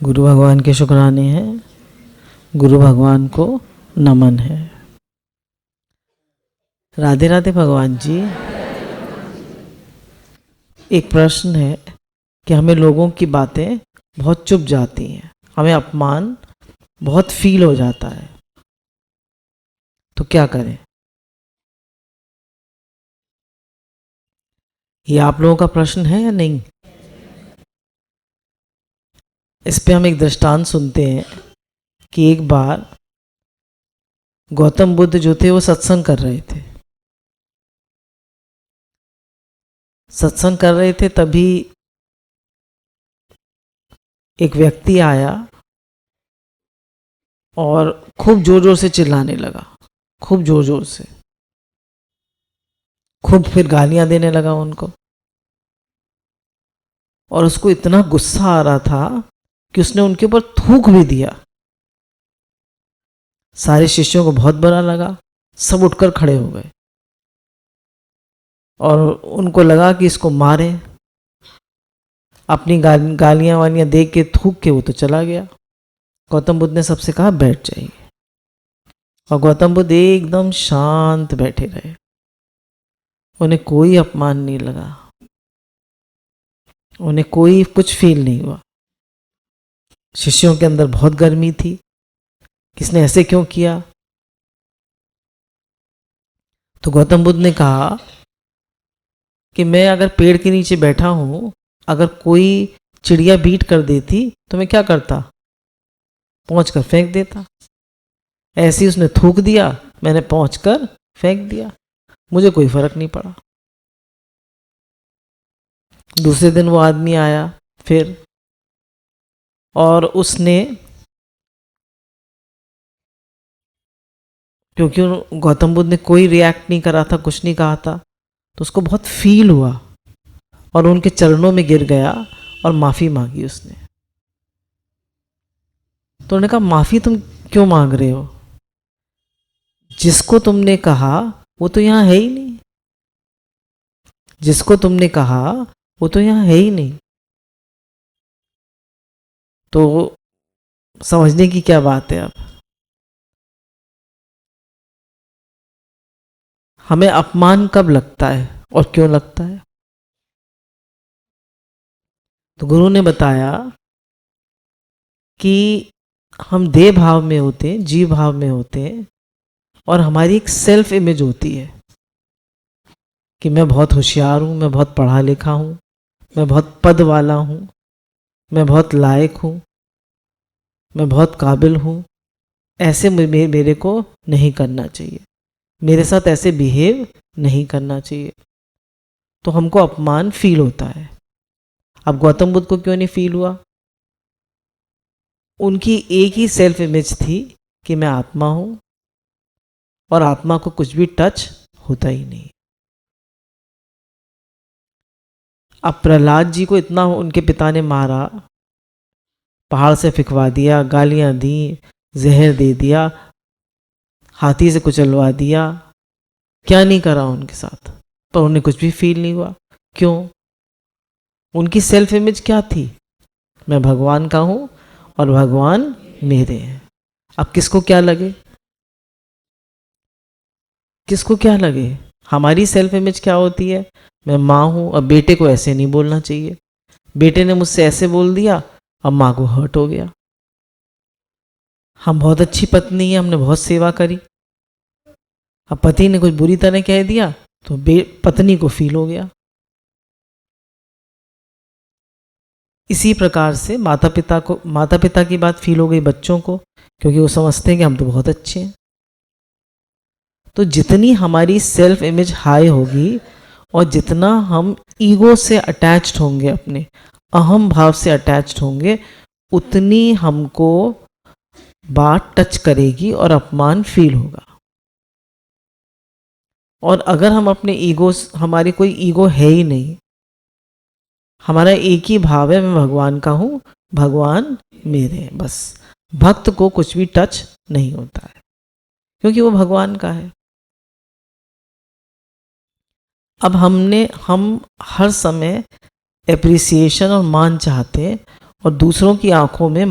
गुरु भगवान के शुक्राने हैं, गुरु भगवान को नमन है। राधे राधे भगवान जी। एक प्रश्न है कि हमें लोगों की बातें बहुत चुभ जाती हैं, हमें अपमान बहुत फील हो जाता है, तो क्या करें? ये आप लोगों का प्रश्न है या नहीं? इस पे हम एक दृष्टांत सुनते हैं कि एक बार गौतम बुद्ध जो थे वो सत्संग कर रहे थे। सत्संग कर रहे थे तभी एक व्यक्ति आया और खूब जोर जोर से चिल्लाने लगा, खूब जोर जोर से, खूब फिर गालियां देने लगा उनको। और उसको इतना गुस्सा आ रहा था कि उसने उनके ऊपर थूक भी दिया। सारे शिष्यों को बहुत बुरा लगा, सब उठकर खड़े हो गए और उनको लगा कि इसको मारे। अपनी गालियां वालियां दे के थूक के वो तो चला गया। गौतम बुद्ध ने सबसे कहा बैठ जाइए, और गौतम बुद्ध एकदम शांत बैठे रहे। उन्हें कोई अपमान नहीं लगा, उन्हें कोई कुछ फील नहीं हुआ। शिष्यों के अंदर बहुत गर्मी थी, किसने ऐसे क्यों किया? तो गौतम बुद्ध ने कहा कि मैं अगर पेड़ के नीचे बैठा हूं, अगर कोई चिड़िया बीट कर देती तो मैं क्या करता? पहुंचकर फेंक देता। ऐसे ही उसने थूक दिया, मैंने पहुंचकर फेंक दिया, मुझे कोई फर्क नहीं पड़ा। दूसरे दिन वो आदमी आया फिर, और उसने, क्योंकि गौतम बुद्ध ने कोई रिएक्ट नहीं करा था, कुछ नहीं कहा था, तो उसको बहुत फील हुआ और उनके चरणों में गिर गया और माफी मांगी उसने। तो उन्होंने कहा माफी तुम क्यों मांग रहे हो? जिसको तुमने कहा वो तो यहां है ही नहीं, जिसको तुमने कहा वो तो यहां है ही नहीं। तो समझने की क्या बात है? अब हमें अपमान कब लगता है और क्यों लगता है? तो गुरु ने बताया कि हम देह भाव में होते हैं, जीव भाव में होते हैं, और हमारी एक सेल्फ इमेज होती है कि मैं बहुत होशियार हूँ, मैं बहुत पढ़ा लिखा हूँ, मैं बहुत पद वाला हूँ, मैं बहुत लायक हूँ, मैं बहुत काबिल हूँ। ऐसे मेरे को नहीं करना चाहिए, मेरे साथ ऐसे बिहेव नहीं करना चाहिए। तो हमको अपमान फील होता है। अब गौतम बुद्ध को क्यों नहीं फील हुआ? उनकी एक ही सेल्फ इमेज थी कि मैं आत्मा हूं और आत्मा को कुछ भी टच होता ही नहीं। अब प्रहलाद जी को इतना उनके पिता ने मारा, पहाड़ से फिकवा दिया, गालियां दी, जहर दे दिया, हाथी से कुचलवा दिया, क्या नहीं करा उनके साथ, पर उन्हें कुछ भी फील नहीं हुआ। क्यों? उनकी सेल्फ इमेज क्या थी? मैं भगवान का हूं और भगवान मेरे हैं। अब किसको क्या लगे, किसको क्या लगे? हमारी सेल्फ इमेज क्या होती है? मैं माँ हूं, अब बेटे को ऐसे नहीं बोलना चाहिए, बेटे ने मुझसे ऐसे बोल दिया, अब माँ को हर्ट हो गया। हम बहुत अच्छी पत्नी है, हमने बहुत सेवा करी, अब पति ने कुछ बुरी तरह कह दिया तो पत्नी को फील हो गया। इसी प्रकार से माता पिता की बात फील हो गई बच्चों को, क्योंकि वो समझते हैं कि हम तो बहुत अच्छे हैं। तो जितनी हमारी सेल्फ इमेज हाई होगी और जितना हम ईगो से अटैच्ड होंगे, अपने अहम भाव से अटैच्ड होंगे, उतनी हमको बात टच करेगी और अपमान फील होगा। और अगर हम अपने ईगो, हमारी कोई ईगो है ही नहीं, हमारा एक ही भाव है, मैं भगवान का हूं, भगवान मेरे हैं, बस भक्त को कुछ भी टच नहीं होता है, क्योंकि वो भगवान का है। अब हम हर समय एप्रिसिएशन और मान चाहते हैं, और दूसरों की आंखों में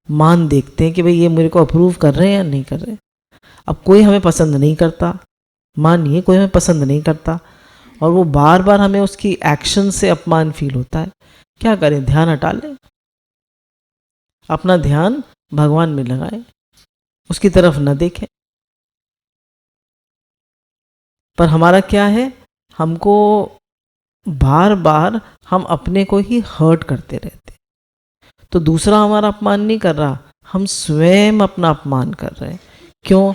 मान देखते हैं कि भाई ये मेरे को अप्रूव कर रहे हैं या नहीं कर रहे। अब कोई हमें पसंद नहीं करता, मानिए कोई हमें पसंद नहीं करता, और वो बार बार हमें उसकी एक्शन से अपमान फील होता है। क्या करें? ध्यान हटा लें, अपना ध्यान भगवान में लगाएं, उसकी तरफ न देखें। पर हमारा क्या है, हमको बार बार हम अपने को ही हर्ट करते रहते। तो दूसरा हमारा अपमान नहीं कर रहा, हम स्वयं अपना अपमान कर रहे हैं। क्यों?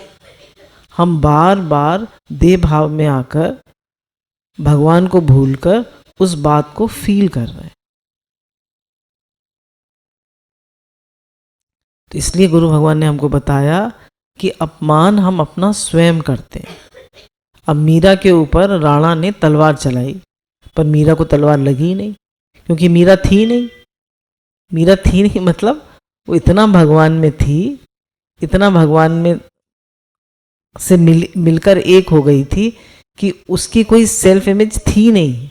हम बार बार देह भाव में आकर भगवान को भूलकर उस बात को फील कर रहे हैं। तो इसलिए गुरु भगवान ने हमको बताया कि अपमान हम अपना स्वयं करते हैं। अब मीरा के ऊपर राणा ने तलवार चलाई, पर मीरा को तलवार लगी नहीं, क्योंकि मीरा थी नहीं। मीरा थी नहीं मतलब वो इतना भगवान में थी, इतना भगवान में से मिलकर एक हो गई थी कि उसकी कोई सेल्फ इमेज थी नहीं।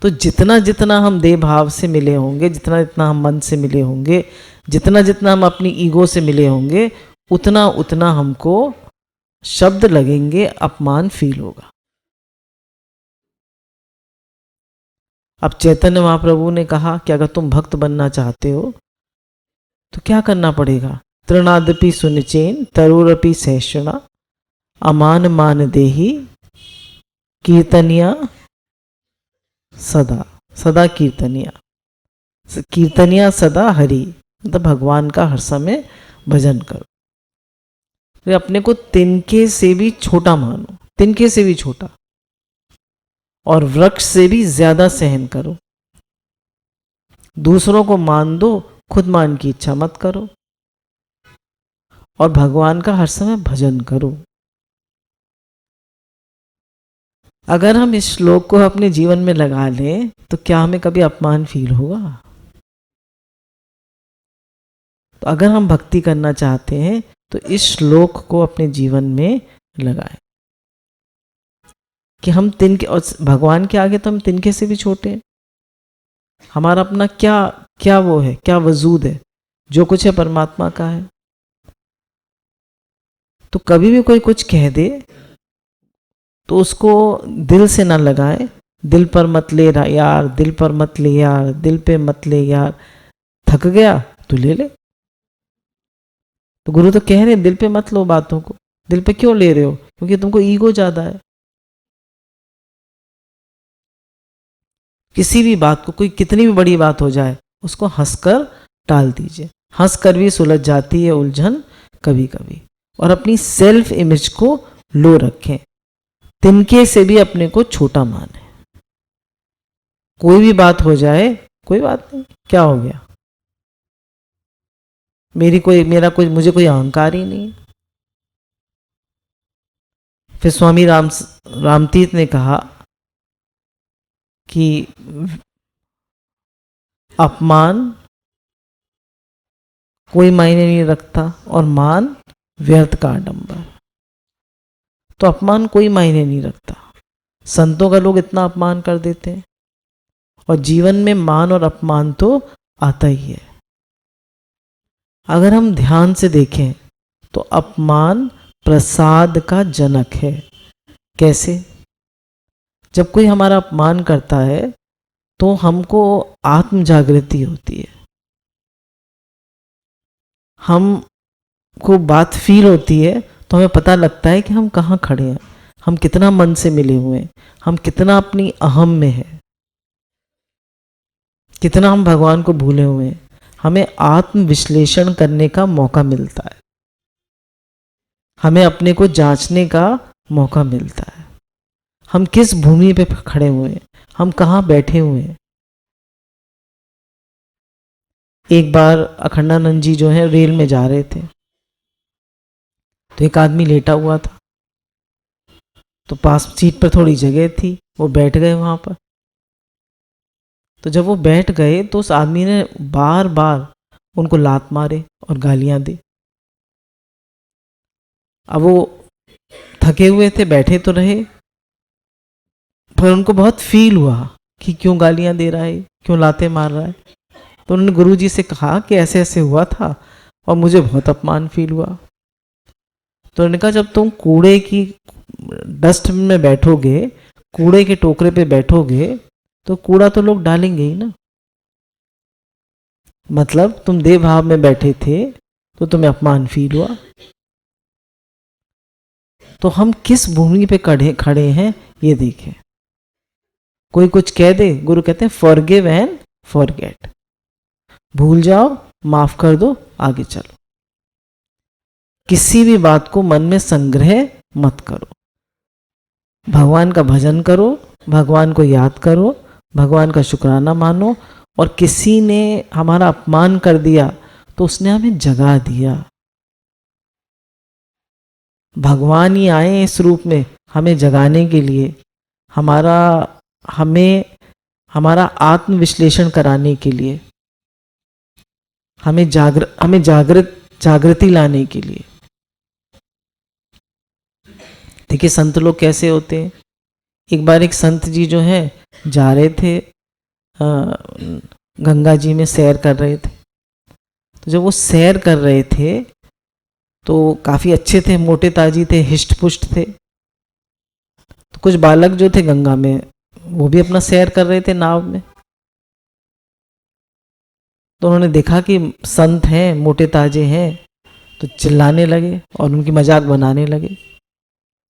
तो जितना जितना हम देह भाव से मिले होंगे, जितना जितना हम मन से मिले होंगे, जितना जितना हम अपनी ईगो से मिले होंगे, उतना उतना हमको शब्द लगेंगे, अपमान फील होगा। अब चैतन्य महाप्रभु ने कहा कि अगर तुम भक्त बनना चाहते हो तो क्या करना पड़ेगा? तृणादपि सुनिचेन तरुरपि सहिष्णुना अमान मान देही कीर्तनिया सदा सदा कीर्तनिया सदा हरि, मतलब भगवान का हर समय भजन करो। तो अपने को तिनके से भी छोटा मानो, तिनके से भी छोटा, और वृक्ष से भी ज्यादा सहन करो। दूसरों को मान दो, खुद मान की इच्छा मत करो, और भगवान का हर समय भजन करो। अगर हम इस श्लोक को अपने जीवन में लगा लें तो क्या हमें कभी अपमान फील होगा? तो अगर हम भक्ति करना चाहते हैं तो इस श्लोक को अपने जीवन में लगाएं कि हम तिनके, और भगवान के आगे तो हम तिनके से भी छोटे हैं। हमारा अपना क्या क्या वो है, क्या वजूद है, जो कुछ है परमात्मा का है। तो कभी भी कोई कुछ कह दे तो उसको दिल से ना लगाए। दिल पर मत ले यार, दिल पर मत ले यार, दिल पे मत ले यार, थक गया तो ले ले। तो गुरु तो कह रहे हैं दिल पे मत लो बातों को। दिल पे क्यों ले रहे हो? क्योंकि तुमको ईगो ज्यादा है। किसी भी बात को, कोई कितनी भी बड़ी बात हो जाए, उसको हंसकर टाल दीजिए। हंसकर भी सुलझ जाती है उलझन कभी कभी। और अपनी सेल्फ इमेज को लो रखें, तिनके से भी अपने को छोटा माने। कोई भी बात हो जाए, कोई बात नहीं, क्या हो गया, मुझे कोई अहंकार ही नहीं। फिर स्वामी रामतीर्थ ने कहा कि अपमान कोई मायने नहीं रखता और मान व्यर्थ का आडंबर। तो अपमान कोई मायने नहीं रखता। संतों का लोग इतना अपमान कर देते हैं, और जीवन में मान और अपमान तो आता ही है। अगर हम ध्यान से देखें तो अपमान प्रसाद का जनक है। कैसे? जब कोई हमारा अपमान करता है तो हमको आत्म जागृति होती है, हमको बात फील होती है, तो हमें पता लगता है कि हम कहाँ खड़े हैं, हम कितना मन से मिले हुए हैं, हम कितना अपनी अहम में है, कितना हम भगवान को भूले हुए हैं। हमें आत्म विश्लेषण करने का मौका मिलता है, हमें अपने को जांचने का मौका मिलता है। हम किस भूमि पे खड़े हुए हैं, हम कहाँ बैठे हुए हैं। एक बार अखंडानंद जी जो है रेल में जा रहे थे, तो एक आदमी लेटा हुआ था, तो पास सीट पर थोड़ी जगह थी, वो बैठ गए वहां पर। तो जब वो बैठ गए तो उस आदमी ने बार बार उनको लात मारे और गालियां दी। अब वो थके हुए थे, बैठे तो रहे, पर उनको बहुत फील हुआ कि क्यों गालियां दे रहा है, क्यों लाते मार रहा है। तो उन्होंने गुरु जी से कहा कि ऐसे ऐसे हुआ था और मुझे बहुत अपमान फील हुआ। तो उन्होंने कहा जब तुम कूड़े की डस्टबिन में बैठोगे, कूड़े के टोकरे पे बैठोगे, तो कूड़ा तो लोग डालेंगे ही ना। मतलब तुम देह भाव में बैठे थे तो तुम्हें अपमान फील हुआ। तो हम किस भूमि पे खड़े हैं ये देखें। कोई कुछ कह दे, गुरु कहते हैं फॉरगिव एंड फॉरगेट, भूल जाओ, माफ कर दो, आगे चलो। किसी भी बात को मन में संग्रह मत करो। भगवान का भजन करो, भगवान को याद करो, भगवान का शुक्राना मानो। और किसी ने हमारा अपमान कर दिया तो उसने हमें जगा दिया। भगवान ही आए इस रूप में हमें जगाने के लिए, हमारा आत्मविश्लेषण कराने के लिए, हमें जागृति लाने के लिए। देखिए संत लोग कैसे होते हैं। एक बार एक संत जी जो है जा रहे थे, गंगा जी में सैर कर रहे थे। तो जब वो सैर कर रहे थे तो काफ़ी अच्छे थे, मोटे ताजी थे, हिष्ट पुष्ट थे। तो कुछ बालक जो थे गंगा में वो भी अपना सैर कर रहे थे नाव में। तो उन्होंने देखा कि संत हैं, मोटे ताजे हैं, तो चिल्लाने लगे और उनकी मजाक बनाने लगे।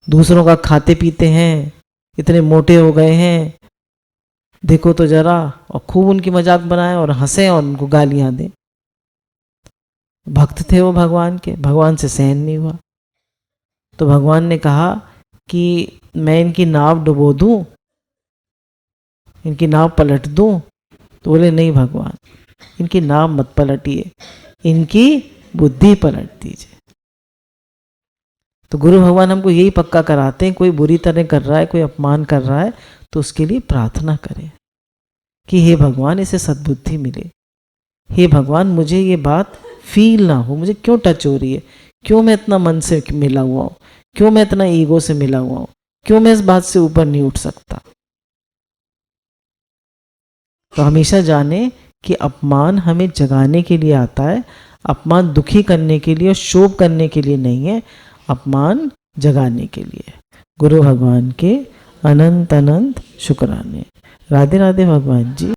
दूसरों का खाते पीते हैं, इतने मोटे हो गए हैं, देखो तो जरा, और खूब उनकी मजाक बनाए और हंसे और उनको गालियां दें। भक्त थे वो भगवान के, भगवान से सहन नहीं हुआ। तो भगवान ने कहा कि मैं इनकी नाव डुबो दूं, इनकी नाव पलट दूं। तो बोले नहीं भगवान, इनकी नाव मत पलटिए, इनकी बुद्धि पलट दीजिए। तो गुरु भगवान हमको यही पक्का कराते हैं, कोई बुरी तरह कर रहा है, कोई अपमान कर रहा है, तो उसके लिए प्रार्थना करें कि हे भगवान इसे सद्बुद्धि मिले। हे भगवान मुझे ये बात फील ना हो, मुझे क्यों टच हो रही है, क्यों मैं इतना मन से मिला हुआ हूँ, क्यों मैं इतना ईगो से मिला हुआ हूँ, क्यों मैं इस बात से ऊपर नहीं उठ सकता। तो हमेशा जाने कि अपमान हमें जगाने के लिए आता है, अपमान दुखी करने के लिए और शोभ करने के लिए नहीं है, अपमान जगाने के लिए। गुरु भगवान के अनंत अनंत शुक्राने। राधे राधे भगवान जी।